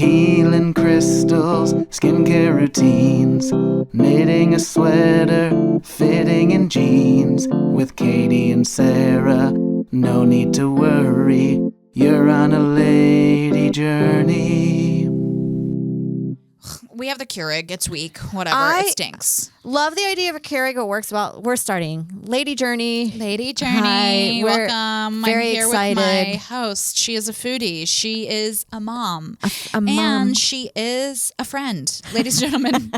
healing crystals, skincare routines, knitting a sweater, fitting in jeans. With Katie and Sarah, no need to worry, you're on a lady journey. We have the Keurig. It's weak. Whatever. It stinks. Love the idea of a Keurig. It works well. We're starting Lady Journey. Lady Journey. Hi, Welcome. Very I'm here excited. with my host. She is a foodie. She is a mom. A mom. And she is a friend. Ladies and gentlemen,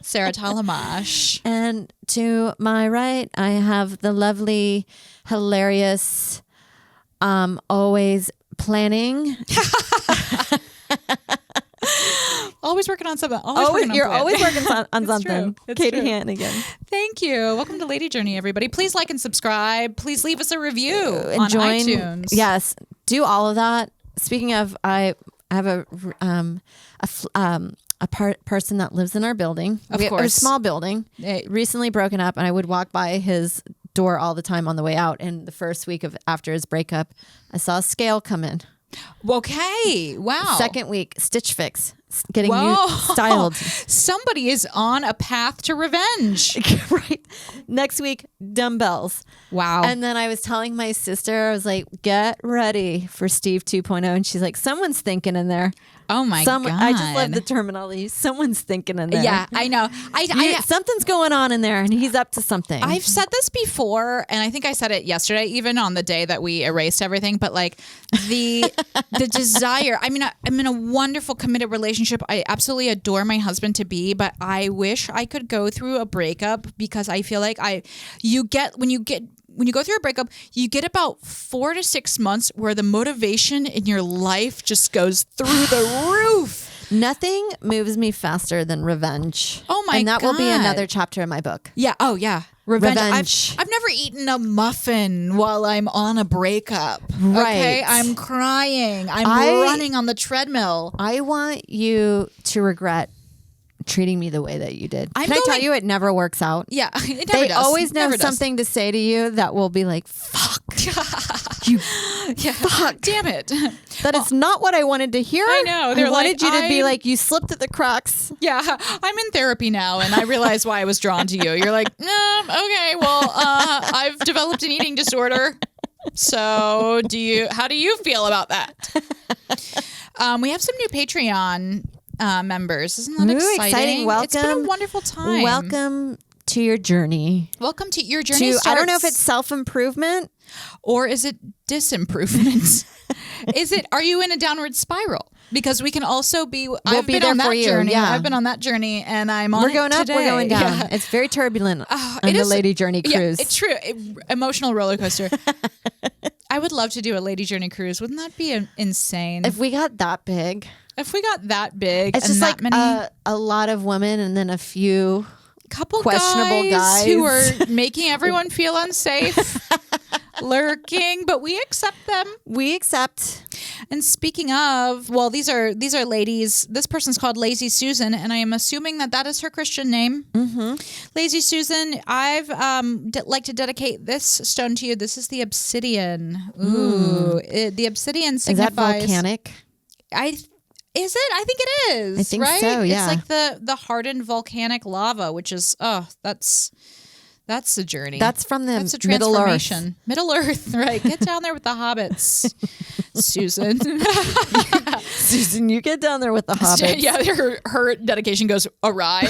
Sarah Talamash. And to my right, I have the lovely, hilarious, always planning. Always working on something. You're always working on something. It's Katie true. Hannigan. Thank you. Welcome to Lady Journey, everybody. Please like and subscribe. Please leave us a review on iTunes. Yes, do all of that. Speaking of, I have a person that lives in our building. Of We have a course. small building, recently broken up, and I would walk by his door all the time on the way out. And the first week after his breakup, I saw a scale come in. Okay. Wow. Second week, Stitch Fix, getting Whoa. styled. Somebody is on a path to revenge. Right. Next week, dumbbells. Wow. And then I was telling my sister, I was like, get ready for Steve 2.0. And she's like, someone's thinking in there. Oh my God. I just love the terminology. Someone's thinking in there. Yeah, I know. Something's going on in there and he's up to something. I've said this before, and I think I said it yesterday, even on the day that we erased everything, but like the desire. I mean, I'm in a wonderful committed relationship. I absolutely adore my husband to be, but I wish I could go through a breakup, because I feel like when you go through a breakup, you get about 4 to 6 months where the motivation in your life just goes through the roof. Nothing moves me faster than revenge. Oh my God. And that will be another chapter in my book. Yeah. Oh yeah. Revenge. Revenge. I've never eaten a muffin while I'm on a breakup. Right. Okay. I'm crying. I'm running on the treadmill. I want you to regret treating me the way that you did. I'm Can I tell going- you it never works out? Yeah. It never They does. always know Never does. something to say to you that will be like, fuck. Fuck. Damn it. That is not what I wanted to hear. I know. They're I wanted like, you to be I'm- like, you slipped at the cracks. Yeah. I'm in therapy now, and I realize why I was drawn to you. You're like, okay, well, I've developed an eating disorder. So how do you feel about that? We have some new Patreon members. Isn't that exciting? Welcome. It's been a wonderful time. Welcome to your journey. Welcome to your journey. I don't know if it's self-improvement. Or is it disimprovement? Are you in a downward spiral? Because we can also be. I've been there on for that you, journey. yeah. I've been on that journey, and I'm on. We're going it up, today. we're going down. Yeah. It's very turbulent on It the is- Lady Journey cruise. Yeah, it's true. Emotional roller coaster. I would love to do a Lady Journey cruise. Wouldn't that be insane? If we got that big. If we got that big, It's and just that like many a lot of women and then a few couple questionable guys who are making everyone feel unsafe, lurking, but we accept them. We accept. And speaking of, well, these are ladies. This person's called Lazy Susan, and I am assuming that is her Christian name. Mm-hmm. Lazy Susan, I've like to dedicate this stone to you. This is the obsidian. Ooh, the obsidian signifies. Is that volcanic? Is it? I think it is. I think right? so, yeah. It's like the hardened volcanic lava, which is that's the journey. That's from the That's a Middle Earth. transformation. Middle Earth, right? Get down there with the hobbits, Susan. Susan, you get down there with the hobbits. Yeah, her dedication goes awry.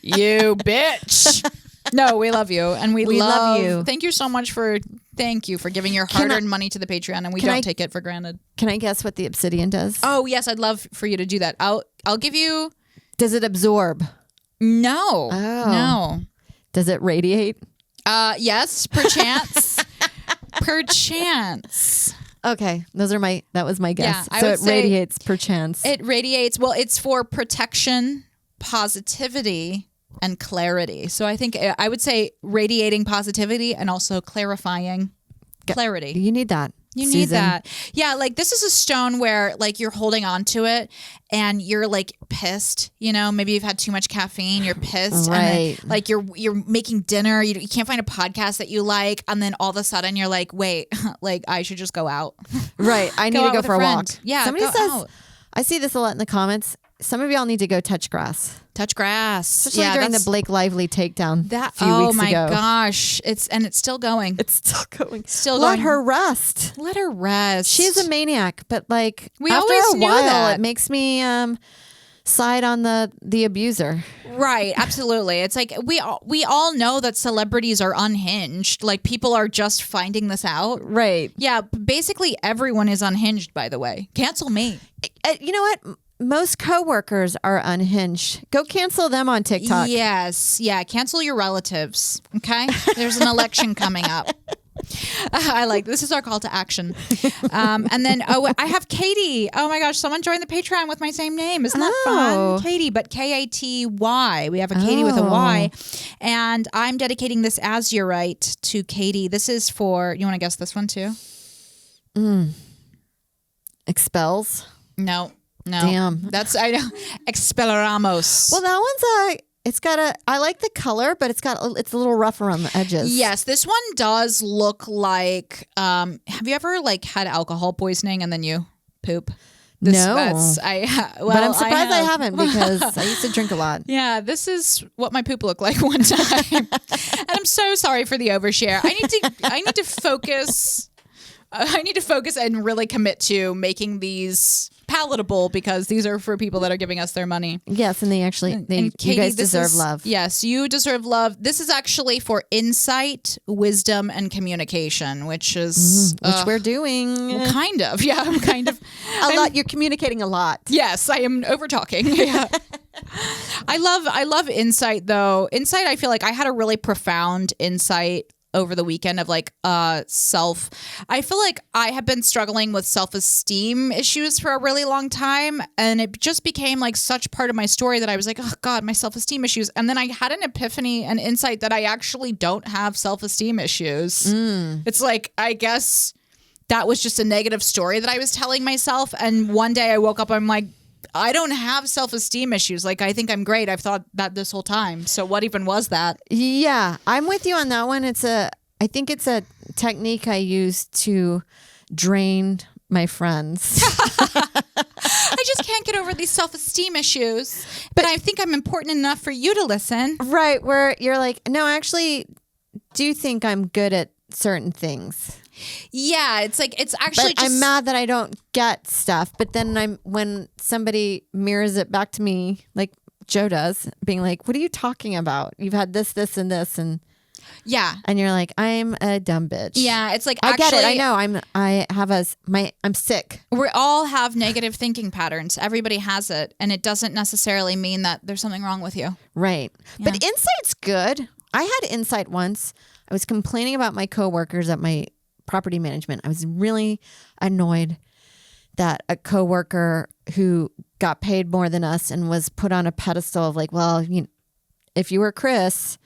You bitch. No, we love you, and we love you. Thank you so much for giving your hard-earned money to the Patreon, and we don't take it for granted. Can I guess what the obsidian does? Oh yes, I'd love for you to do that. I'll give you. Does it absorb? No. Oh. No. Does it radiate? Yes, perchance. Perchance. Okay, that was my guess. Yeah, I so would it say radiates perchance. It radiates. Well, it's for protection, positivity, and clarity. So I think I would say radiating positivity and also clarifying clarity. You need that. You need Susan. that. Yeah, like this is a stone where like you're holding on to it and you're like pissed, maybe you've had too much caffeine, you're pissed. Right. And then, like you're making dinner, you can't find a podcast that you like, and then all of a sudden you're like, wait, like I should just go out. Right. I need Go to out go with for a walk. friend. Yeah. Somebody go says, out. I see this a lot in the comments. Some of y'all need to go touch grass. Touch grass. Especially during the Blake Lively takedown a few weeks ago. Oh my gosh. It's still going. It's still going. Still Let going. her rest. Let her rest. She's a maniac, but like We after always a knew while, that. it makes me side on the abuser. Right, absolutely. It's like we all know that celebrities are unhinged. Like people are just finding this out. Right. Yeah, basically everyone is unhinged, by the way. Cancel me. You know what? Most coworkers are unhinged. Go cancel them on TikTok. Yes. Yeah, cancel your relatives. Okay? There's an election coming up. I like this is our call to action. And then I have Katie. Oh my gosh, someone joined the Patreon with my same name. Isn't that fun? Katie, but Katy. We have a Katie with a Y. And I'm dedicating this as you're right to Katie. This is for, you want to guess this one too? Expels. No. Damn. That's I know. Expeloramos. Well, that one's I like the color, but it's a little rough around the edges. Yes, this one does look like. Have you ever like had alcohol poisoning and then you poop? No. But I'm surprised I haven't because I used to drink a lot. Yeah, this is what my poop looked like one time, and I'm so sorry for the overshare. I need to focus. I need to focus and really commit to making these palatable because these are for people that are giving us their money. Yes, and Katie, you guys deserve love. Yes, you deserve love. This is actually for insight, wisdom, and communication, which is which we're doing. well, kind of. Yeah, I'm kind of a lot. You're communicating a lot. Yes, I am over talking. Yeah. I love insight though. Insight, I feel like I had a really profound insight over the weekend of like I feel like I have been struggling with self-esteem issues for a really long time, and it just became like such part of my story that I was like, oh God, my self-esteem issues. And then I had an epiphany, an insight that I actually don't have self-esteem issues. It's like, I guess that was just a negative story that I was telling myself. And one day I woke up, I'm like, I don't have self-esteem issues. Like, I think I'm great. I've thought that this whole time. So what even was that? Yeah, I'm with you on that one. I think it's a technique I use to drain my friends. I just can't get over these self-esteem issues. But I think I'm important enough for you to listen. Right, where you're like, no, I actually do think I'm good at certain things. Yeah, it's like it's actually but I'm mad that I don't get stuff. But then when somebody mirrors it back to me, like Joe does, being like, "What are you talking about? You've had this, this, and this," and yeah, and you're like, "I'm a dumb bitch." Yeah, it's like I get it. I know. I'm sick. We all have negative thinking patterns. Everybody has it, and it doesn't necessarily mean that there's something wrong with you. Right. Yeah. But insight's good. I had insight once. I was complaining about my coworkers at my property management. I was really annoyed that a coworker who got paid more than us and was put on a pedestal of like, well, if you were Chris,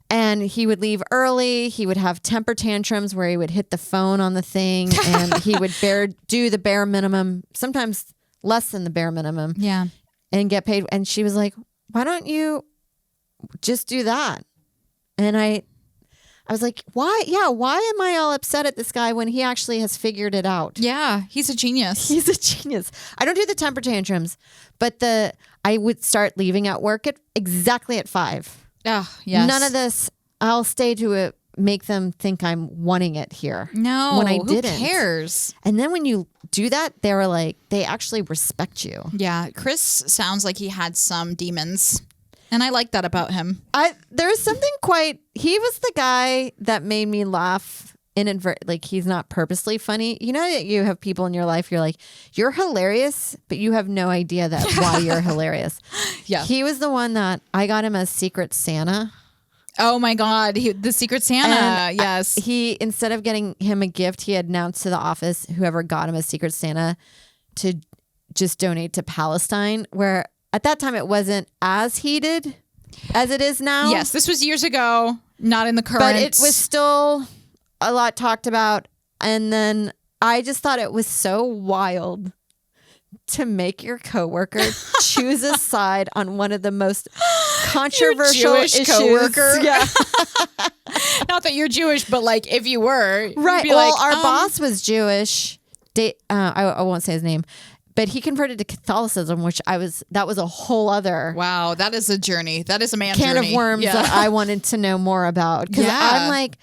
and he would leave early, he would have temper tantrums where he would hit the phone on the thing and he would do the bare minimum, sometimes less than the bare minimum. Yeah. And get paid. And she was like, why don't you just do that? And I was like, why? Yeah, why am I all upset at this guy when he actually has figured it out? Yeah, he's a genius. He's a genius. I don't do the temper tantrums, but I would start leaving at work exactly at 5. Oh, yes. None of this. I'll stay to make them think I'm wanting it here. No, when I didn't. Who cares? And then when you do that, they were like, they actually respect you. Yeah, Chris sounds like he had some demons. And I like that about him. There's something he was the guy that made me laugh like he's not purposely funny. You know that you have people in your life, you're like, you're hilarious, but you have no idea why you're hilarious. Yeah. He was the one that I got him a Secret Santa. Oh my God. The Secret Santa. And yes. He, instead of getting him a gift, he announced to the office, whoever got him a Secret Santa, to just donate to Palestine, where at that time, it wasn't as heated as it is now. Yes, this was years ago, not in the current. But it was still a lot talked about. And then I just thought it was so wild to make your coworker choose a side on one of the most controversial issues. Coworker. Yeah. Not that you're Jewish, but like if you were. Right. Be Well, like, our boss was Jewish. I won't say his name. But he converted to Catholicism, which that was a whole other Wow, that is a journey. That is a man can journey. of worms that I wanted to know more about. Because Yeah. I'm like,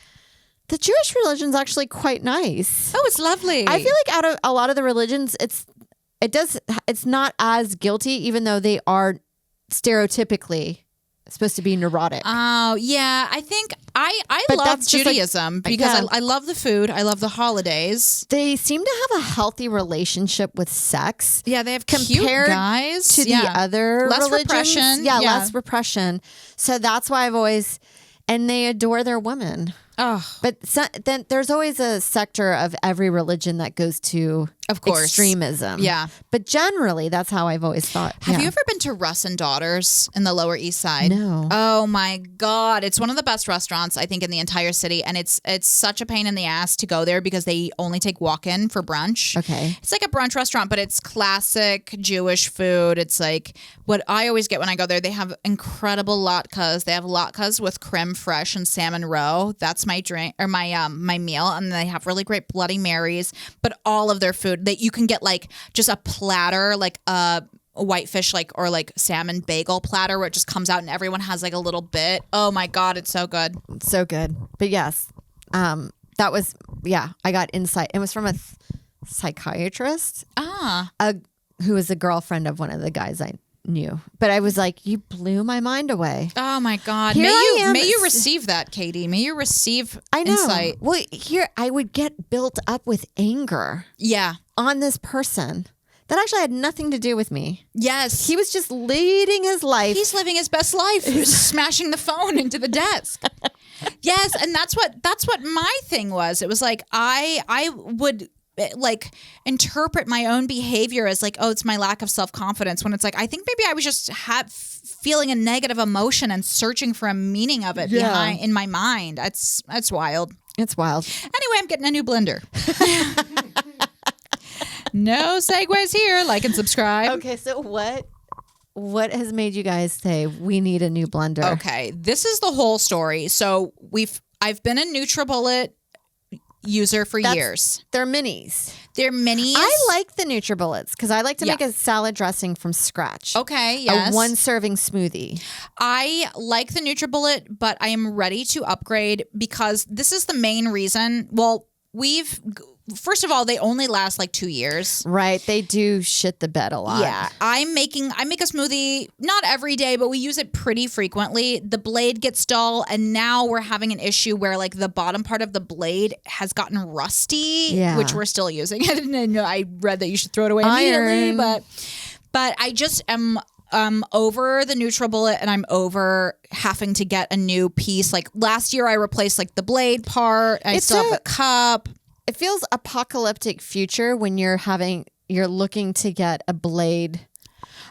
the Jewish religion's actually quite nice. Oh, it's lovely. I feel like out of a lot of the religions, it's not as guilty, even though they are stereotypically supposed to be neurotic. Oh, yeah. I think I But love that's just like- Judaism because yeah. I love the food. I love the holidays. They seem to have a healthy relationship with sex. Yeah, they have Compared cute guys. to the other Less religions. repression. Yeah, Yeah. less repression. So that's why and they adore their women. Oh, But then there's always a sector of every religion that goes to Of course. extremism. Yeah. But generally, that's how I've always thought. have Yeah. you ever been to Russ and Daughters in the Lower East Side? No. Oh my God. It's one of the best restaurants, I think, in the entire city. And it's such a pain in the ass to go there because they only take walk-in for brunch. Okay. It's like a brunch restaurant, but it's classic Jewish food. It's like what I always get when I go there. They have incredible latkes. They have latkes with creme fraiche and salmon roe. That's my drink or my meal. And they have really great Bloody Marys. But all of their food that you can get like just a platter, like a whitefish or like salmon bagel platter where it just comes out and everyone has like a little bit. Oh my God, it's so good. So good. But yes, that was, I got insight. It was from a psychiatrist who was a girlfriend of one of the guys I knew. But I was like, you blew my mind away. Oh my God. Here I am. May you receive that, Katie. May you receive I know. insight. Well, here I would get built up with anger Yeah. on this person that actually had nothing to do with me. Yes. He was just leading his life. He's living his best life, smashing the phone into the desk. Yes, and that's what my thing was. It was like I would like interpret my own behavior as like, oh, it's my lack of self-confidence, when it's like I think maybe I was just feeling a negative emotion and searching for a meaning of it in my mind. That's wild. It's wild. Anyway, I'm getting a new blender. No segues here. Like and subscribe. Okay, so what has made you guys say we need a new blender? Okay, this is the whole story. So I've been a NutriBullet user for years. They're minis. They're minis. I like the NutriBullets because I like to make a salad dressing from scratch. Okay, yes. A one serving smoothie. I like the NutriBullet, but I am ready to upgrade because this is the main reason. Well, first of all, they only last like 2 years. Right. They do shit the bed a lot. Yeah. I make a smoothie, not every day, but we use it pretty frequently. The blade gets dull, and now we're having an issue where like the bottom part of the blade has gotten rusty, which we're still using. I read that you should throw it away immediately, but I just am over the NutriBullet, and I'm over having to get a new piece. Like last year I replaced like the blade part. I still have the cup. It feels apocalyptic future when you're looking to get a blade,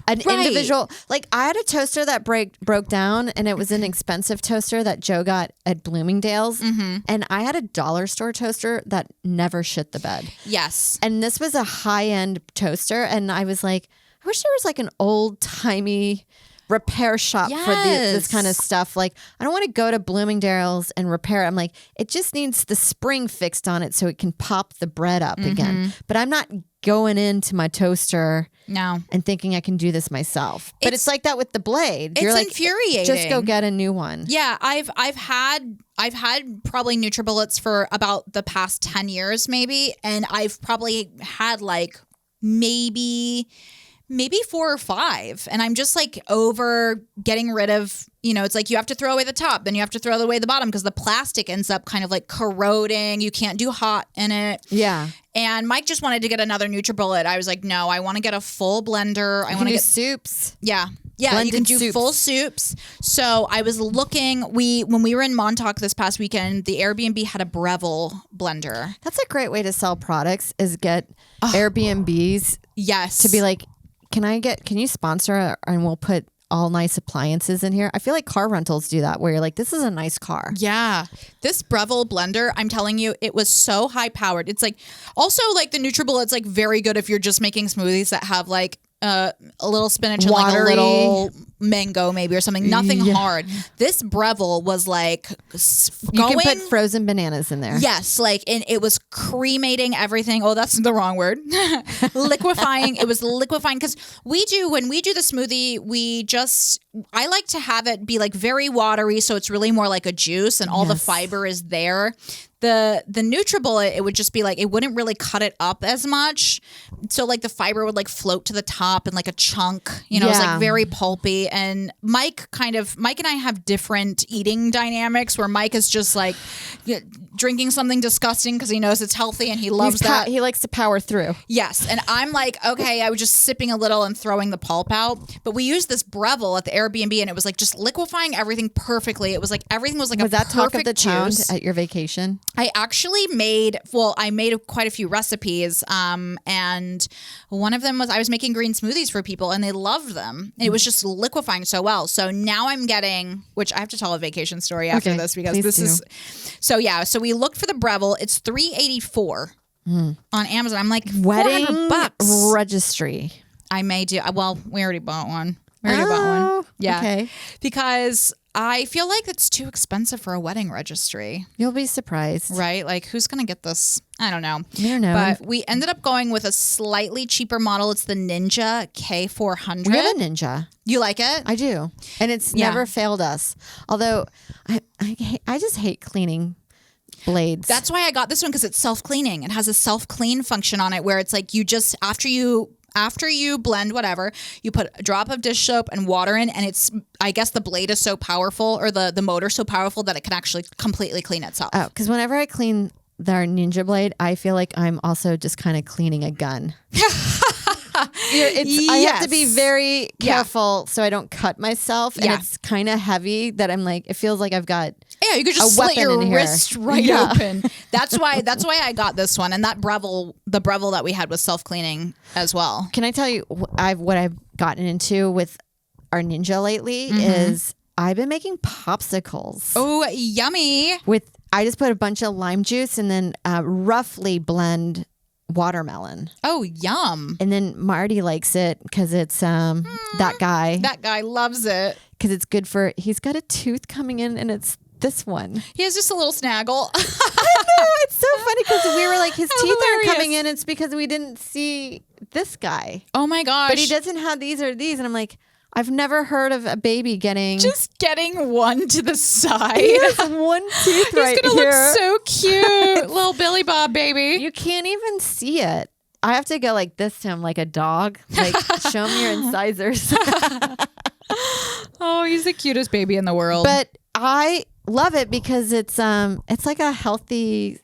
individual. Like I had a toaster that broke down, and it was an expensive toaster that Joe got at Bloomingdale's. Mm-hmm. And I had a dollar store toaster that never shit the bed. Yes. And this was a high end toaster. And I was like, I wish there was like an old timey repair shop for this kind of stuff. Like, I don't want to go to Bloomingdale's and repair it. I'm like, it just needs the spring fixed on it so it can pop the bread up again. But I'm not going into my toaster and thinking I can do this myself. But it's like that with the blade. It's You're like, infuriating. just go get a new one. Yeah, I've had probably NutriBullets for about the past 10 years maybe, and I've probably had like maybe 4 or 5. And I'm just like over getting rid of, it's like you have to throw away the top, then you have to throw away the bottom because the plastic ends up kind of like corroding. You can't do hot in it. Yeah. And Mike just wanted to get another NutriBullet. I was like, no, I want to get a full blender. I want to get soups. Yeah. Yeah, Blended you can do soups. full soups. So I was looking, when we were in Montauk this past weekend, the Airbnb had a Breville blender. That's a great way to sell products is get Airbnbs Yes. to be like, can you sponsor and we'll put all nice appliances in here? I feel like car rentals do that where you're like, this is a nice car. Yeah. This Breville blender, I'm telling you, it was so high powered. It's like also like the NutriBullet's like very good if you're just making smoothies that have like a little spinach and like a little mango maybe or something. Nothing hard. This Breville was like You can put frozen bananas in there. Yes, like, and it was cremating everything. Oh, that's the wrong word. Liquefying. It was liquefying because when we do the smoothie, I like to have it be like very watery, so it's really more like a juice, and all the fiber is there. The NutriBullet, it would just be like, it wouldn't really cut it up as much. So like the fiber would like float to the top in like a chunk, it was like very pulpy. And Mike and I have different eating dynamics where Mike is just like drinking something disgusting because he knows it's healthy and he loves that. He likes to power through. Yes. And I'm like, okay, I was just sipping a little and throwing the pulp out. But we used this Breville at the Airbnb and it was like just liquefying everything perfectly. It was like everything was like was a that talk of the perfect town juice. at your vacation? I actually made quite a few recipes. And one of them was I was making green smoothies for people and they loved them. And it was just liquefying so well. So now I'm getting, which I have to tell a vacation story after this because is. So we looked for the Breville. It's $3.84 on Amazon. I'm like, wedding $400 registry. I may do. Well, we already bought one. Yeah. Okay. Because I feel like it's too expensive for a wedding registry. You'll be surprised. Right? Like, who's going to get this? I don't know. I don't know. But we ended up going with a slightly cheaper model. It's the Ninja K400. We have a Ninja. You like it? I do. And it's never failed us. Although, I just hate cleaning blades. That's why I got this one, because it's self-cleaning. It has a self-clean function on it where it's like you just, after you blend whatever, you put a drop of dish soap and water in, and it's, I guess the blade is so powerful, or the motor so powerful that it can actually completely clean itself. Oh, because whenever I clean their Ninja blade, I feel like I'm also just kind of cleaning a gun. I have to be very careful so I don't cut myself, and it's kind of heavy that I'm like, it feels like I've got you could just slit your wrist right open. That's why I got this one, and that Breville, the Breville that we had was self-cleaning as well. Can I tell you what I've gotten into with our Ninja lately is I've been making popsicles. Oh, yummy! I just put a bunch of lime juice and then roughly blend watermelon. Oh, yum. And then Marty likes it because it's that guy. That guy loves it. Because it's good for, he's got a tooth coming in and it's this one. He has just a little snaggle. I know. It's so funny because we were like, his teeth aren't coming in. It's because we didn't see this guy. Oh my gosh. But he doesn't have these or these. And I'm like, I've never heard of a baby getting one to the side. He has one tooth right here. He's gonna look so cute, little Billy Bob baby. You can't even see it. I have to go like this to him, like a dog. Like, show me your incisors. Oh, he's the cutest baby in the world. But I love it because it's like a healthy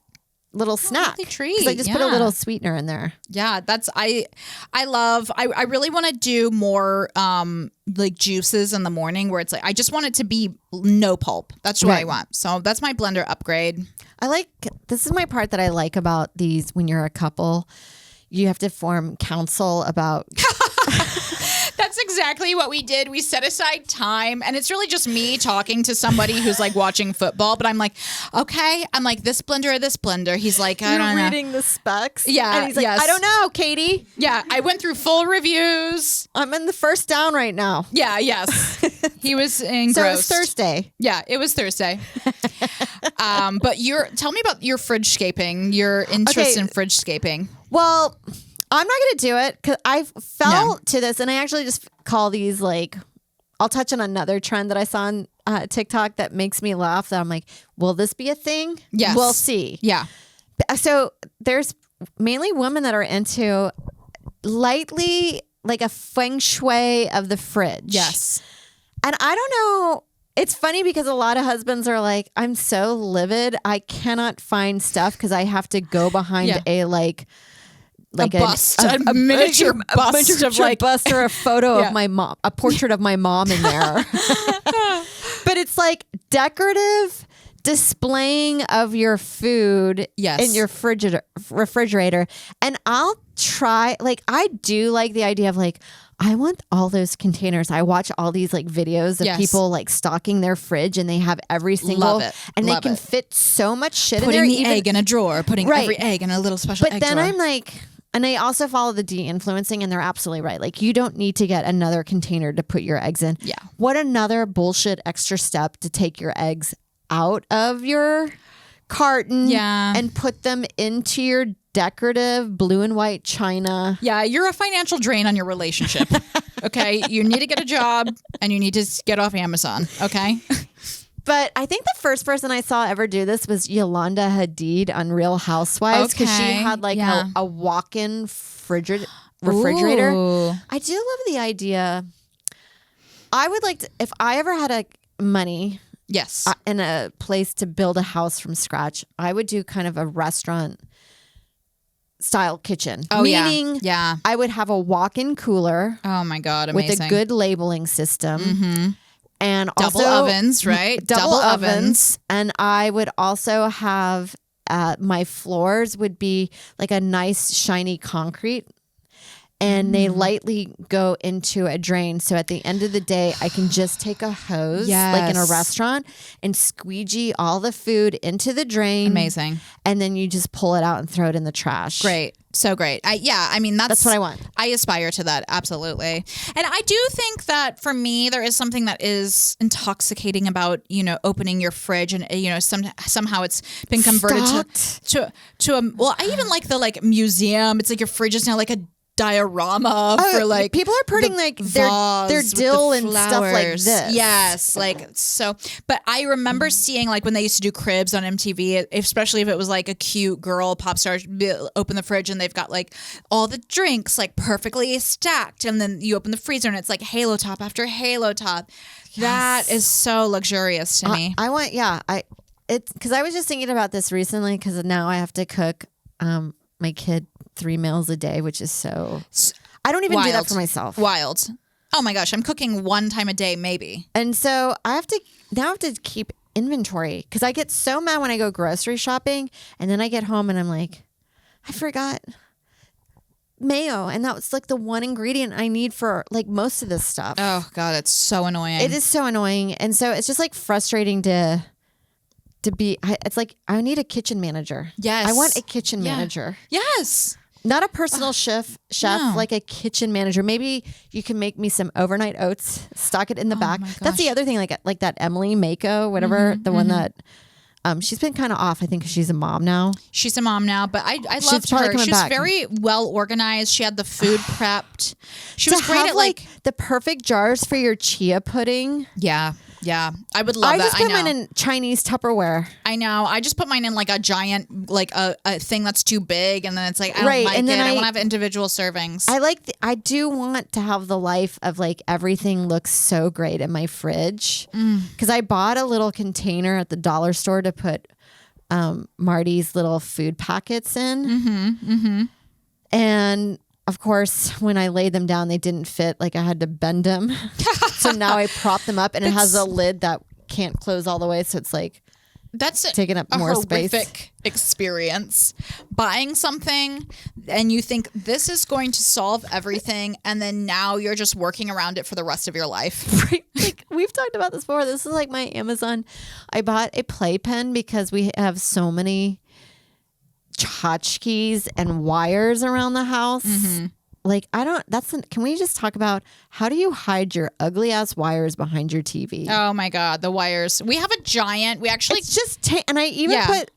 little snack treat. I just put a little sweetener in there. Yeah, I really want to do more like juices in the morning where it's like I just want it to be no pulp. That's what I want. So that's my blender upgrade. This is my part that I like about these. When you're a couple, you have to form counsel about That's exactly what we did. We set aside time, and it's really just me talking to somebody who's like watching football. But I'm like, okay. I'm like, this blender or this blender. He's like, I don't know. Reading the specs. Yeah. And he's like, I don't know, Katie. Yeah. I went through full reviews. I'm in the first down right now. Yeah. Yes. He was engrossed. So it was Thursday. Yeah. It was Thursday. But tell me about your Fridgescaping, your interest in Fridgescaping. Well, I'm not going to do it because I fell to this, and I actually just call these like, I'll touch on another trend that I saw on TikTok that makes me laugh. That I'm like, will this be a thing? Yes. We'll see. Yeah. So there's mainly women that are into lightly like a feng shui of the fridge. Yes. And I don't know. It's funny because a lot of husbands are like, I'm so livid. I cannot find stuff because I have to go behind a miniature bust or a photo of my mom, a portrait of my mom in there. But it's like decorative displaying of your food in your refrigerator. And I'll try, like, I do like the idea of like, I want all those containers. I watch all these like videos of people like stocking their fridge, and they have every single, and they can fit so much shit in there. Putting the egg in a drawer, putting every egg in a little special egg drawer. But then I'm like, And I also follow the de-influencing, and they're absolutely right. Like, you don't need to get another container to put your eggs in. Yeah. What another bullshit extra step to take your eggs out of your carton and put them into your decorative blue and white china. Yeah, you're a financial drain on your relationship. Okay? You need to get a job and you need to get off Amazon. Okay? But I think the first person I saw ever do this was Yolanda Hadid on Real Housewives, because she had like a walk-in refrigerator. Ooh. I do love the idea. I would like to, if I ever had money Yes. in a place to build a house from scratch, I would do kind of a restaurant style kitchen. Oh, Meaning, yeah. I would have a walk-in cooler. Oh my God, amazing. With a good labeling system. Mm-hmm. And double also ovens, right? Double ovens. And I would also have my floors would be like a nice shiny concrete, and they lightly go into a drain. So at the end of the day, I can just take a hose, like in a restaurant, and squeegee all the food into the drain. Amazing. And then you just pull it out and throw it in the trash. Great. So great. I mean, that's what I want. I aspire to that. Absolutely. And I do think that for me, there is something that is intoxicating about, opening your fridge and, somehow it's been converted to well, I even like the museum. It's like your fridge is now like a diorama for like people are putting like their dill and stuff like this. Yes, but I remember seeing like when they used to do cribs on MTV, especially if it was like a cute girl pop star, open the fridge and they've got like all the drinks like perfectly stacked, and then you open the freezer and it's like Halo Top after Halo Top. Yes. That is so luxurious to me. It's because I was just thinking about this recently, because now I have to cook my kid 3 meals a day, which is so... I don't even do that for myself. Wild. Oh my gosh, I'm cooking 1 time a day, maybe. And so I have to keep inventory, because I get so mad when I go grocery shopping and then I get home and I'm like, I forgot mayo, and that was like the one ingredient I need for like most of this stuff. Oh God, it's so annoying. It is so annoying. And so it's just like frustrating to be, it's like, I need a kitchen manager. Yes. I want a kitchen manager. Yes. Not a personal chef, no. like a kitchen manager. Maybe you can make me some overnight oats, stock it in the back. That's the other thing, like that Emily Mako, whatever, the one that, she's been kind of off, I think, because she's a mom now. She's a mom now, but I loved her. She was very well organized. She had the food prepped. She was great at like the perfect jars for your chia pudding. Yeah. Yeah, I would love that. I just put mine in Chinese Tupperware. I know. I just put mine in like a giant, like a thing that's too big, and then it's like I don't like and it. then I want to have individual servings. I do want to have the life of like everything looks so great in my fridge, because I bought a little container at the dollar store to put Marty's little food packets in, and of course, when I laid them down, they didn't fit. Like I had to bend them. So now I prop them up, and it has a lid that can't close all the way. So it's like that's taking up more space. Horrific experience. Buying something and you think this is going to solve everything, and then now you're just working around it for the rest of your life. Right. Like we've talked about this before. This is like my Amazon. I bought a playpen because we have so many tchotchkes and wires around the house. Like can we just talk about how do you hide your ugly ass wires behind your TV? Oh my God, the wires. We have a giant, it's just, and I even put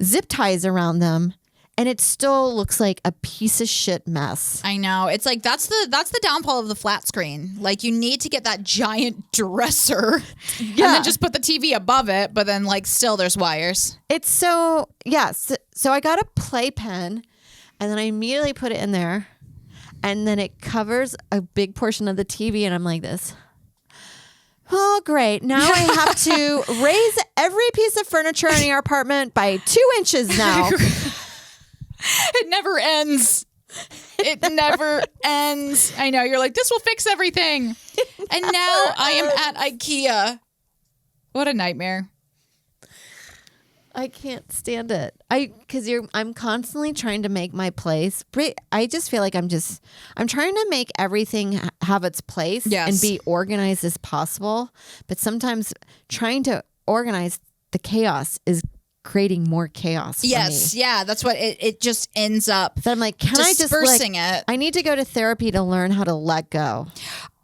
zip ties around them, and it still looks like a piece of shit mess. I know. It's like, that's the downfall of the flat screen. Like you need to get that giant dresser and then just put the TV above it. But then like still there's wires. It's so, So I got a playpen, and then I immediately put it in there. And then it covers a big portion of the TV, and I'm like this. Oh, great. Now I have to raise every piece of furniture in our apartment by 2 inches now. It never ends. It never ends. I know. You're like, this will fix everything. And now I am at IKEA. What a nightmare. I can't stand it. I'm constantly trying to make my place. I just feel like I'm trying to make everything have its place and be organized as possible. But sometimes trying to organize the chaos is creating more chaos for Yes, me. yeah, that's what it just ends up. So I'm like, can I just dispersing it? I need to go to therapy to learn how to let go.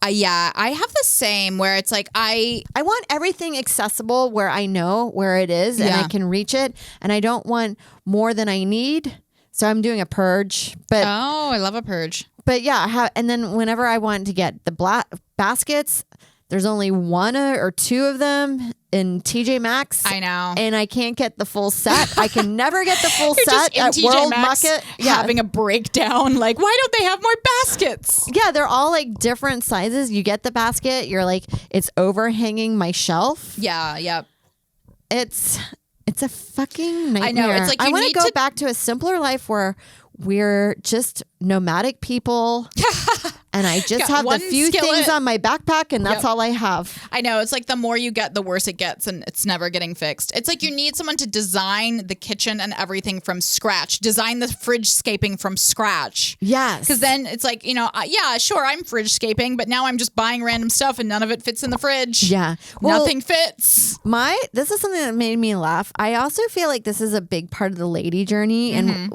Yeah, I have the same where it's like I want everything accessible where I know where it is and I can reach it, and I don't want more than I need. So I'm doing a purge, but I love a purge. But yeah, and then whenever I want to get the baskets, there's only one or two of them in TJ Maxx. I know. And I can't get the full set. I can never get the full You're set just in at TJ World Maxx Market. having a breakdown. Like, why don't they have more baskets? Yeah, they're all like different sizes. You get the basket, you're like, it's overhanging my shelf. Yeah, yep. It's a fucking nightmare. I know. It's like I you want need to go to back to a simpler life where we're just nomadic people. And I just Got have the one few skillet. things on my backpack, and that's all I have. I know. It's like the more you get, the worse it gets, and it's never getting fixed. It's like you need someone to design the kitchen and everything from scratch, design the fridgescaping from scratch. Yes. Because then it's like, yeah, sure, I'm fridgescaping, but now I'm just buying random stuff and none of it fits in the fridge. Yeah. Well, Nothing fits. This is something that made me laugh. I also feel like this is a big part of the lady journey, and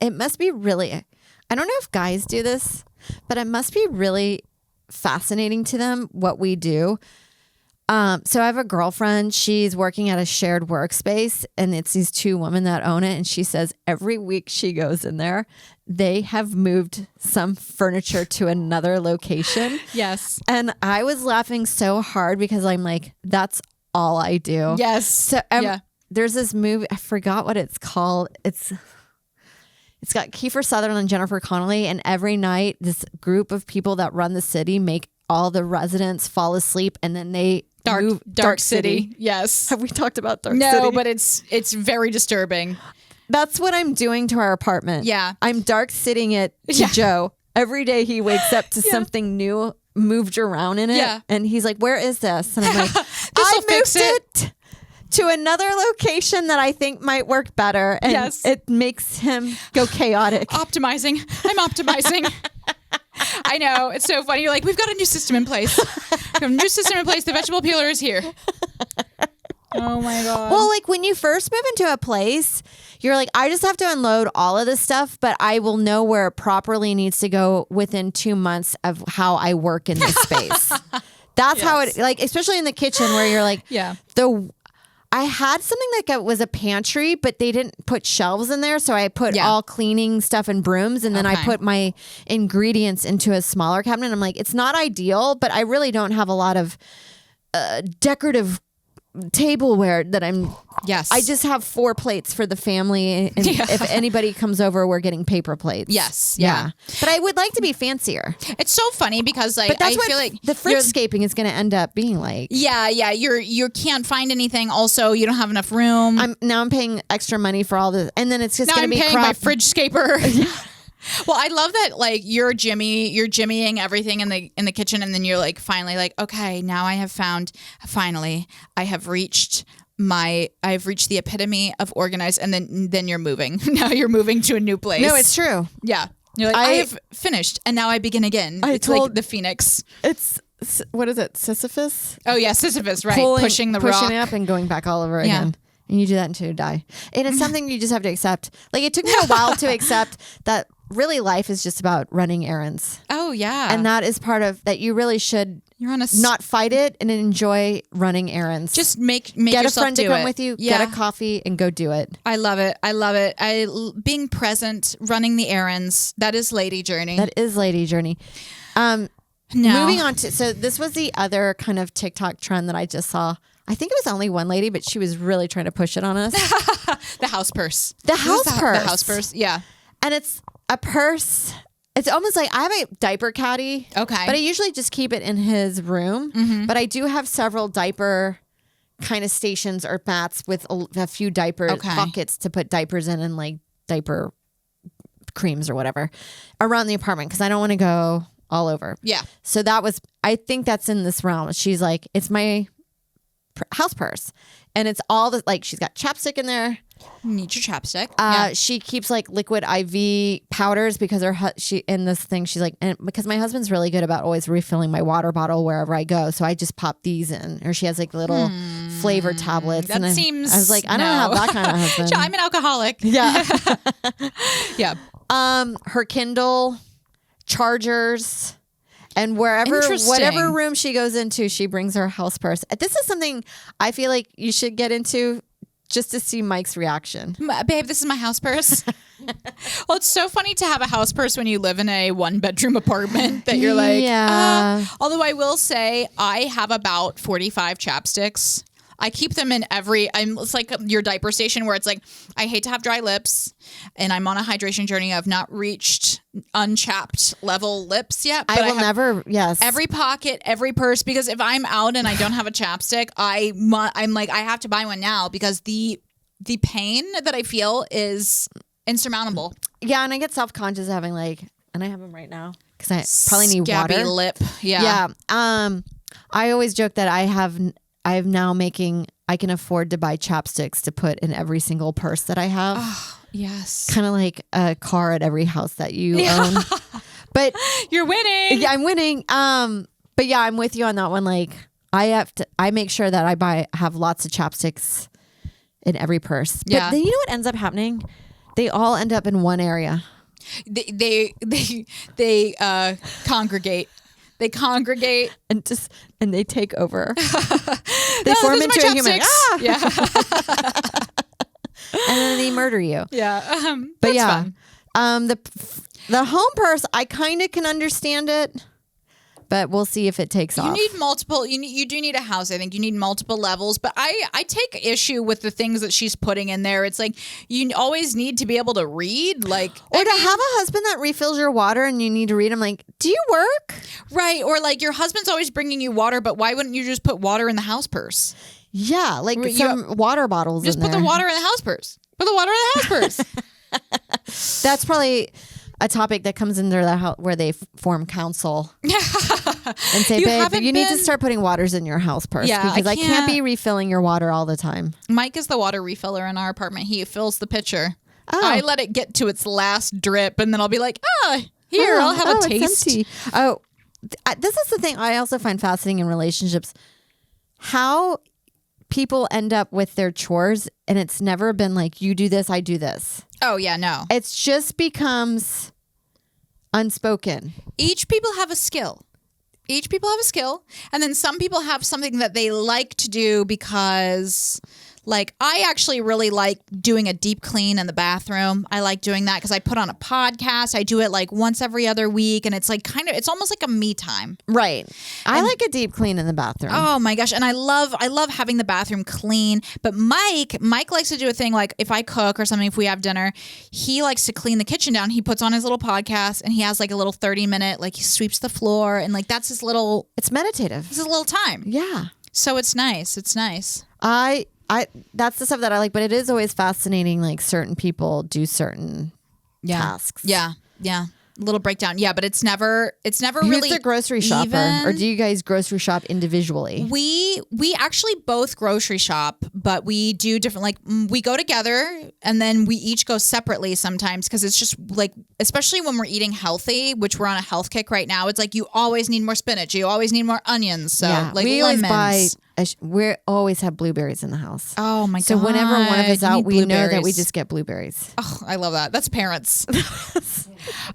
it must be really, I don't know if guys do this, but it must be really fascinating to them what we do. So I have a girlfriend, she's working at a shared workspace, and it's these two women that own it. And she says every week she goes in there, they have moved some furniture to another location. Yes. And I was laughing so hard because I'm like, that's all I do. Yes. So there's this movie, I forgot what it's called. It's got Kiefer Sutherland and Jennifer Connelly, and every night this group of people that run the city make all the residents fall asleep, and then they move Dark City. Yes. Have we talked about Dark City? No, but it's very disturbing. That's what I'm doing to our apartment. Yeah. I'm dark sitting it to Joe. Every day he wakes up to something new moved around in it. Yeah. And he's like, where is this? And I'm like, This'll fix it to another location that I think might work better. And it makes him go chaotic. Optimizing. I'm optimizing. I know. It's so funny. You're like, we've got a new system in place. We have a new system in place. The vegetable peeler is here. Oh my God. Well, like when you first move into a place, you're like, I just have to unload all of this stuff, but I will know where it properly needs to go within 2 months of how I work in this space. That's how it, like, especially in the kitchen where you're like, I had something like it was a pantry, but they didn't put shelves in there. So I put all cleaning stuff and brooms. And then I put my ingredients into a smaller cabinet. I'm like, it's not ideal, but I really don't have a lot of decorative tableware that I just have 4 plates for the family. And if anybody comes over, we're getting paper plates. Yes. Yeah. But I would like to be fancier. It's so funny because like, but that's I what feel like the fridgescaping is going to end up being like. Yeah. You can't find anything. Also, you don't have enough room. I'm paying extra money for all this. And then it's just now going to be paying crap. my Fridgescaper. Well, I love that like you're jimmying everything in the kitchen, and then you're like finally like, okay, now I have reached the epitome of organized, and then you're moving. Now you're moving to a new place. No, it's true. Yeah. You're like, I have finished and now I begin again. It's like the Phoenix. It's, what is it? Sisyphus? Oh yeah, Sisyphus, right. Pushing it up and going back all over again. And you do that until you die. And it's something you just have to accept. Like it took me a while to accept that really life is just about running errands. Oh yeah. And that is part of that. You really should not fight it and enjoy running errands. Just make get yourself a friend to come with you, Yeah. get a coffee and go do it. I love it. Being present, running the errands, that is lady journey. That is lady journey. Moving on to, so this was the other kind of TikTok trend that I just saw. I think it was only one lady, but she was really trying to push it on us. The house purse. The house purse. Yeah. And it's a purse. It's almost like I have a diaper caddy. Okay. But I usually just keep it in his room. Mm-hmm. But I do have several diaper kind of stations or mats with a few diaper pockets to put diapers in and like diaper creams or whatever around the apartment because I don't want to go all over. Yeah. So I think that's in this realm. She's like, it's my house purse, and it's all the like she's got chapstick in there. Need your chapstick. She keeps like liquid IV powders because she's like, and because my husband's really good about always refilling my water bottle wherever I go, so I just pop these in. Or she has like little flavor tablets. That and seems. I was like, I don't have that kind of husband. I'm an alcoholic. Yeah. Yeah. Her Kindle, chargers, and Interesting. whatever room she goes into, she brings her house purse. This is something I feel like you should get into just to see Mike's reaction. Babe, this is my house purse. Well, it's so funny to have a house purse when you live in a 1-bedroom apartment that you're like, yeah. Although I will say I have about 45 chapsticks. I keep them in it's like your diaper station where it's like, I hate to have dry lips and I'm on a hydration journey. I've not reached unchapped level lips yet. But I will never, yes. Every pocket, every purse, because if I'm out and I don't have a chapstick, I'm like, I have to buy one now because the pain that I feel is insurmountable. Yeah, and I get self-conscious having and I have them right now because I probably need Scabby water. lip. Yeah. Yeah. I always joke that I'm now I can afford to buy chapsticks to put in every single purse that I have. Oh, yes. Kind of like a car at every house that you own. But you're winning. Yeah, I'm winning. But yeah, I'm with you on that one. Like I make sure that I have lots of chapsticks in every purse. But Yeah. then you know what ends up happening? They all end up in one area. They congregate. They congregate and they take over. They form into a human. Ah! Yeah. And then they murder you. Yeah. But that's yeah. fun. The home purse, I kind of can understand it, but we'll see if it takes off. You need multiple. You do need a house. I think you need multiple levels. But I take issue with the things that she's putting in there. It's like you always need to be able to read, or have a husband that refills your water and you need to read. I'm like, do you work? Right. Or like your husband's always bringing you water, but why wouldn't you just put water in the house purse? Yeah, like some water bottles. Just in put there. the water in the house purse. Put the water in the house purse. That's probably a topic that comes into the house where they form council and say, babe, you need to start putting waters in your house purse because I can't be refilling your water all the time. Mike is the water refiller in our apartment. He fills the pitcher. Oh. I let it get to its last drip and then I'll be like, here, I'll have a taste. It's empty. Oh, this is the thing I also find fascinating in relationships. How people end up with their chores and it's never been like, you do this, I do this. Oh, yeah, no. It just becomes unspoken. Each people have a skill. And then some people have something that they like to do because... Like, I actually really like doing a deep clean in the bathroom. I like doing that because I put on a podcast. I do it like once every other week. And it's like it's almost like a me time. Right. I like a deep clean in the bathroom. Oh my gosh. And I love having the bathroom clean. But Mike likes to do a thing like if I cook or something, if we have dinner, he likes to clean the kitchen down. He puts on his little podcast and he has like a little 30-minute, like he sweeps the floor and like that's his little... It's meditative. It's his little time. Yeah. So it's nice. It's nice. That's the stuff that I like, but it is always fascinating. Like certain people do certain tasks. Yeah. Little breakdown. Yeah, but it's never Who's really the grocery shopper? even. Or do you guys grocery shop individually? We actually both grocery shop, but we do different, like we go together and then we each go separately sometimes because it's just like, especially when we're eating healthy, which we're on a health kick right now, it's like you always need more spinach. You always need more onions. So like we lemons. always we always have blueberries in the house. Oh my God. So whenever one of us You out, need we know that we blueberries. just get blueberries. Oh, I love that. That's parents.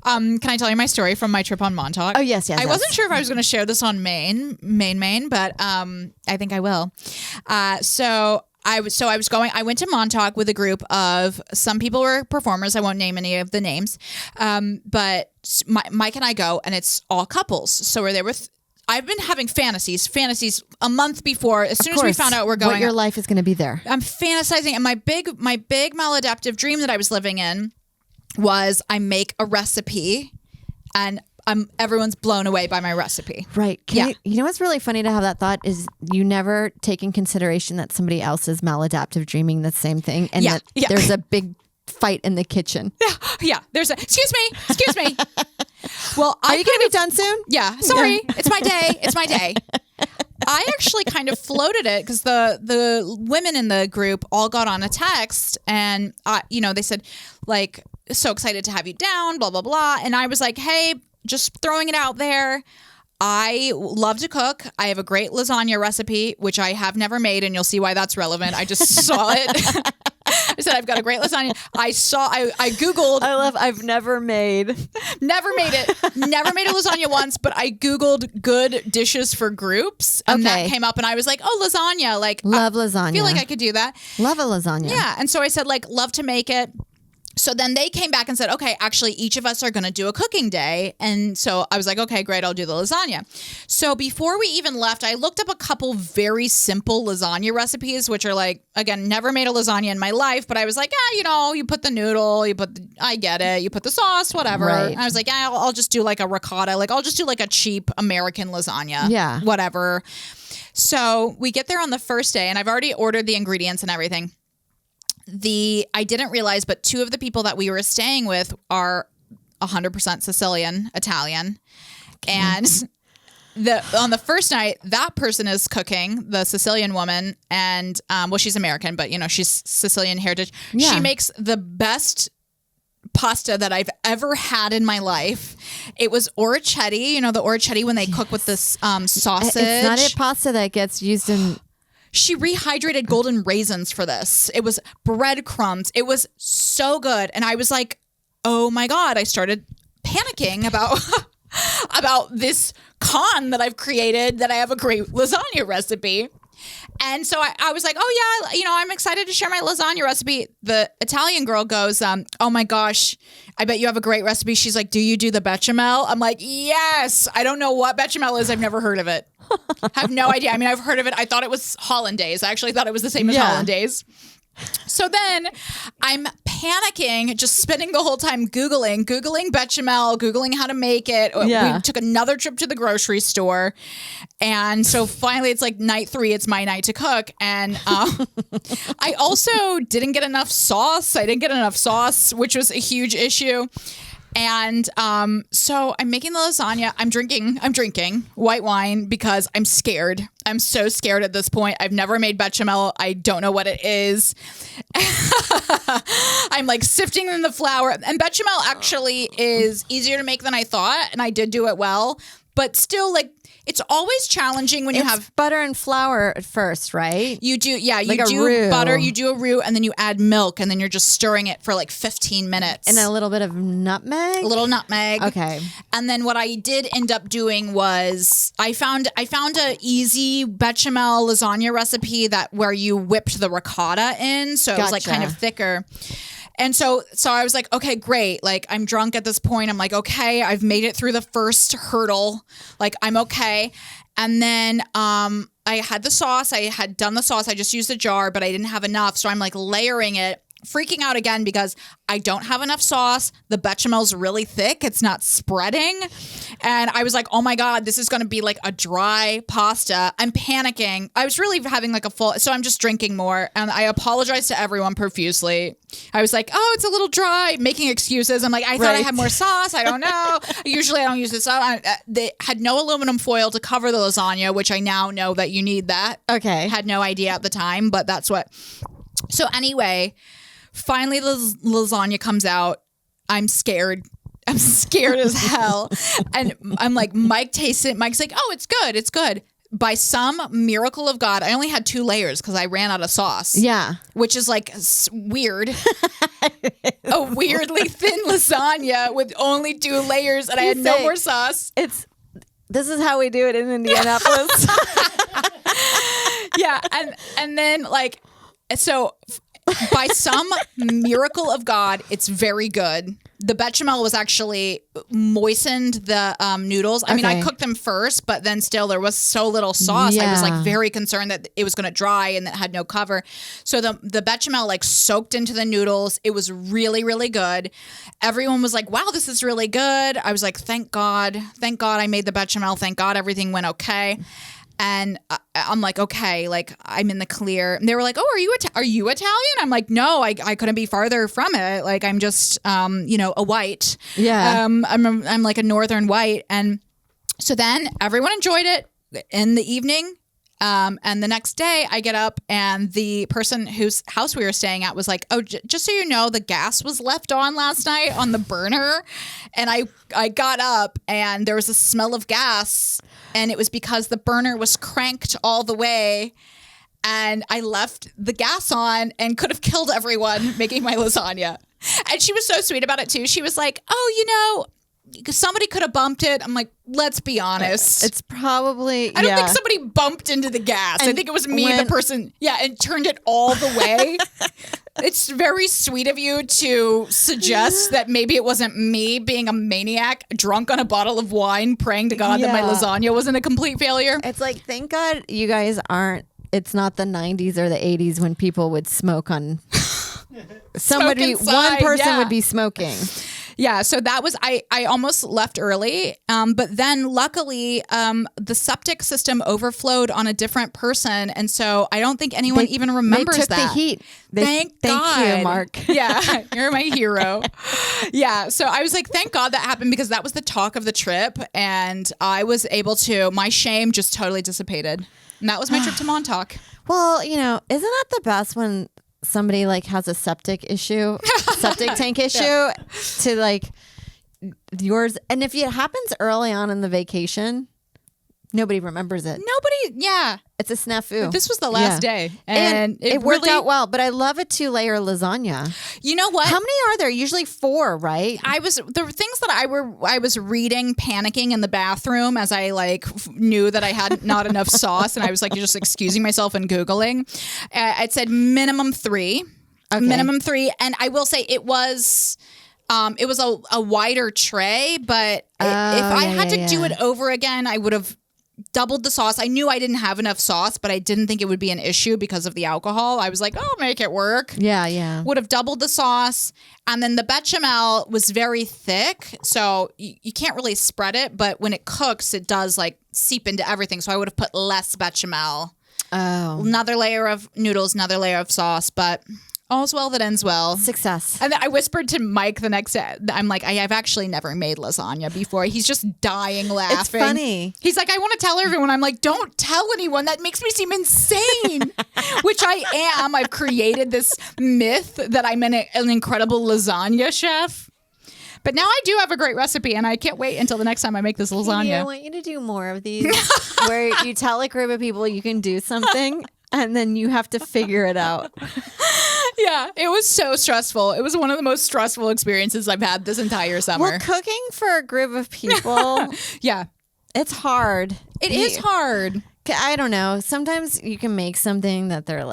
Can I tell you my story from my trip on Montauk? Oh, yes. I wasn't sure if I was going to share this on Maine, but I think I will. So I went to Montauk with a group of, some people were performers. I won't name any of the names. But Mike and I go and it's all couples. So we're there with, I've been having fantasies a month before. As soon as we found out we're going, what your life is going to be there. I'm fantasizing. And my big maladaptive dream that I was living in was I make a recipe and everyone's blown away by my recipe. Right. You know what's really funny to have that thought is you never take in consideration that somebody else is maladaptive dreaming the same thing and that there's a big fight in the kitchen. Yeah. There's excuse me. Well, are you going to be done soon? Yeah. Sorry. It's my day. I actually kind of floated it because the women in the group all got on a text and, they said like, so excited to have you down, blah, blah, blah. And I was like, hey, just throwing it out there. I love to cook. I have a great lasagna recipe, which I have never made, and you'll see why that's relevant. I just saw it. I said, I've got a great lasagna. I Googled. I've never made. Never made it. Never made a lasagna once, but I Googled good dishes for groups. And that came up and I was like, oh, lasagna. Like, love lasagna. I feel like I could do that. Love a lasagna. Yeah. And so I said, like, love to make it. So then they came back and said, okay, actually, each of us are going to do a cooking day. And so I was like, okay, great, I'll do the lasagna. So before we even left, I looked up a couple very simple lasagna recipes, which are like, again, never made a lasagna in my life, but I was like, you put the noodle, I get it, you put the sauce, whatever. Right. And I was like, I'll just do like a ricotta, like I'll just do like a cheap American lasagna. Yeah. Whatever. So we get there on the first day and I've already ordered the ingredients and everything. I didn't realize, but two of the people that we were staying with are 100% Sicilian, Italian. And on the first night, that person is cooking, the Sicilian woman, and she's American, but she's Sicilian heritage. Yeah. She makes the best pasta that I've ever had in my life. It was orecchiette, the orecchiette when they cook with this sausage. It's not a pasta that gets used in. She rehydrated golden raisins for this. It was breadcrumbs. It was so good. And I was like, oh my God, I started panicking about this con that I've created, that I have a great lasagna recipe. And so I was like, oh yeah, I'm excited to share my lasagna recipe. The Italian girl goes, oh my gosh, I bet you have a great recipe. She's like, do you do the bechamel? I'm like, yes. I don't know what bechamel is. I've never heard of it. I have no idea. I mean, I've heard of it. I thought it was hollandaise. I actually thought it was the same as hollandaise. So then I'm panicking, just spending the whole time Googling bechamel, Googling how to make it. Yeah. We took another trip to the grocery store. And so finally it's like night 3, it's my night to cook. And I also didn't get enough sauce. Which was a huge issue. And so I'm making the lasagna. I'm drinking white wine because I'm scared. I'm so scared at this point. I've never made bechamel. I don't know what it is. I'm like sifting in the flour. And bechamel actually is easier to make than I thought. And I did do it well. But still, like, it's always challenging when you have butter and flour at first, right? You do, yeah. Like you a do roux. butter, you do a roux, and then you add milk, and then you're just stirring it for like 15 minutes. And a little bit of nutmeg? A little nutmeg. Okay. And then what I did end up doing was I found a easy bechamel lasagna recipe where you whipped the ricotta in, so it was like kind of thicker. And so I was like, okay, great. Like, I'm drunk at this point. I'm like, okay, I've made it through the first hurdle. Like, I'm okay. And then I had the sauce. I had done the sauce. I just used a jar, but I didn't have enough. So I'm like layering it, freaking out again because I don't have enough sauce. The bechamel's really thick. It's not spreading. And I was like, oh my God, this is going to be like a dry pasta. I'm panicking. I was really having like so I'm just drinking more. And I apologized to everyone profusely. I was like, oh, it's a little dry, making excuses. I'm like, I thought I had more sauce. I don't know. Usually I don't use this. They had no aluminum foil to cover the lasagna, which I now know that you need that. Okay. Had no idea at the time, but that's what. So anyway, finally the lasagna comes out. I'm scared. I'm scared as hell. And I'm like, Mike tastes it. Mike's like, oh, it's good. It's good. By some miracle of God, I only had 2 layers because I ran out of sauce. Yeah. Which is like weird. A weirdly thin lasagna with only 2 layers and I had no more sauce. This is how we do it in Indianapolis. Yeah. And then like, so by some miracle of God, it's very good. The bechamel was actually moistened the noodles. I mean, I cooked them first, but then still there was so little sauce. I was like very concerned that it was going to dry and that had no cover. So the bechamel like soaked into the noodles. It was really, really good. Everyone was like, wow, this is really good. I was like, thank God I made the bechamel. Thank God everything went okay. And I'm like, okay, like I'm in the clear. And they were like, oh, are you Italian? I'm like, no, I couldn't be farther from it. Like I'm just, a white. Yeah. I'm like a northern white. And so then everyone enjoyed it in the evening. And the next day I get up and the person whose house we were staying at was like, oh, just so you know, the gas was left on last night on the burner. And I got up and there was a smell of gas, and it was because the burner was cranked all the way. And I left the gas on and could have killed everyone making my lasagna. And she was so sweet about it too. She was like, oh, you know, somebody could have bumped it. I'm like, let's be honest. It's probably, I don't think somebody bumped into the gas. I think it was me, the person, and turned it all the way. It's very sweet of you to suggest that maybe it wasn't me being a maniac, drunk on a bottle of wine, praying to God that my lasagna wasn't a complete failure. It's like, thank God you guys aren't, it's not the 90s or the 80s when people would smoke on, one person would be smoking. Yeah, so that was, I almost left early, but then luckily the septic system overflowed on a different person, and so I don't think anyone even remembers they took that. the heat. Thank God. You, Mark. Yeah, you're my hero. Yeah, so I was like, thank God that happened, because that was the talk of the trip, and I was able to, my shame just totally dissipated. And that was my trip to Montauk. Well, you know, isn't that the best when somebody like has a septic tank issue to like yours? And if it happens early on in the vacation, nobody remembers it. It's a snafu. This was the last day. And it worked out well, but I love a 2-layer lasagna. You know what? How many are there? Usually 4, right? The things that I was reading, panicking in the bathroom as I knew that I had not enough sauce, and I was like just excusing myself and Googling. It said minimum 3. Okay. Minimum 3. And I will say it was a wider tray, but if I had to do it over again, I would have doubled the sauce. I knew I didn't have enough sauce, but I didn't think it would be an issue because of the alcohol. I was like, oh, make it work. Yeah. Would have doubled the sauce. And then the bechamel was very thick, so you can't really spread it, but when it cooks, it does seep into everything. So I would have put less bechamel. Oh. Another layer of noodles, another layer of sauce, but all's well that ends well. Success. And then I whispered to Mike the next day. I'm like, I've actually never made lasagna before. He's just dying laughing. It's funny. He's like, I want to tell everyone. I'm like, don't tell anyone. That makes me seem insane, which I am. I've created this myth that I'm an incredible lasagna chef. But now I do have a great recipe, and I can't wait until the next time I make this lasagna. I want you to do more of these where you tell a group of people you can do something, and then you have to figure it out. Yeah, it was so stressful. It was one of the most stressful experiences I've had this entire summer. Well, cooking for a group of people, yeah, it's hard. It is hard. I don't know. Sometimes you can make something that they're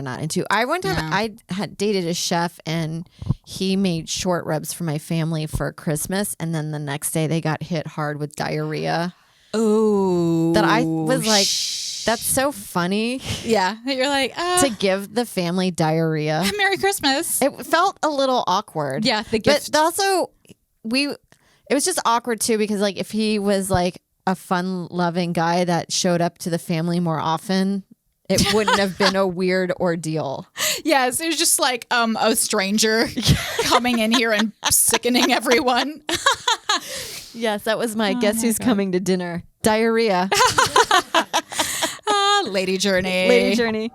not into. I had dated a chef, and he made short ribs for my family for Christmas, and then the next day they got hit hard with diarrhea. Oh, that I was like, that's so funny. Yeah, you're like to give the family diarrhea. Merry Christmas. It felt a little awkward. Yeah, the gift. But also, it was just awkward too, because if he was a fun-loving guy that showed up to the family more often, it wouldn't have been a weird ordeal. Yes, it was just a stranger coming in here and sickening everyone. Yes, that was my guess who's coming to dinner. Diarrhea. Lady Journey. Lady Journey.